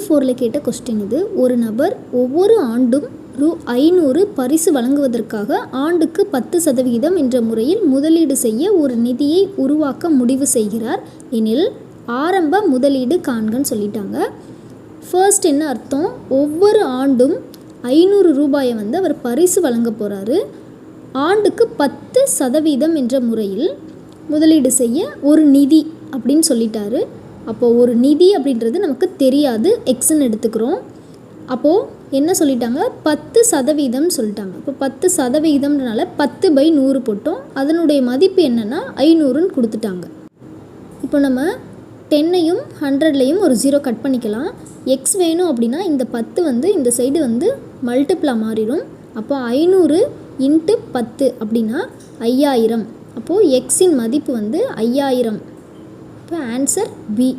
Q4ல் கேட்ட கொஸ்டின் இது. ஒரு நபர் ஒவ்வொரு ஆண்டும் ரூ. 500 பரிசு வழங்குவதற்காக ஆண்டுக்கு 10% என்ற முறையில் முதலீடு செய்ய ஒரு நிதியை உருவாக்க முடிவு செய்கிறார் எனில் ஆரம்ப முதலீடு காண்கன்னு சொல்லிட்டாங்க. ஃபர்ஸ்ட் என்ன அர்த்தம்? ஒவ்வொரு ஆண்டும் ரூ. 500 அவர் பரிசு வழங்க போகிறாரு. ஆண்டுக்கு 10% என்ற முறையில் முதலீடு செய்ய ஒரு நிதி அப்படின்னு சொல்லிட்டாரு. அப்போது ஒரு நிதி அப்படின்றது நமக்கு தெரியாது, எக்ஸ்ன்னு எடுத்துக்கிறோம். அப்போது என்ன சொல்லிட்டாங்க? 10% சொல்லிட்டாங்க. இப்போ 10%னால 10/100 போட்டோம். அதனுடைய மதிப்பு என்னென்னா 500ன்னு கொடுத்துட்டாங்க. இப்போ நம்ம 10ஐயும் 100லையும் ஒரு 0 கட் பண்ணிக்கலாம். எக்ஸ் வேணும் அப்படின்னா இந்த 10 இந்த சைடு மல்டிப்ளாக மாறிடும். அப்போ 500 × 10 அப்படின்னா 5000. அப்போது எக்ஸின் மதிப்பு 5000. இப்போ ஆன்சர் பி.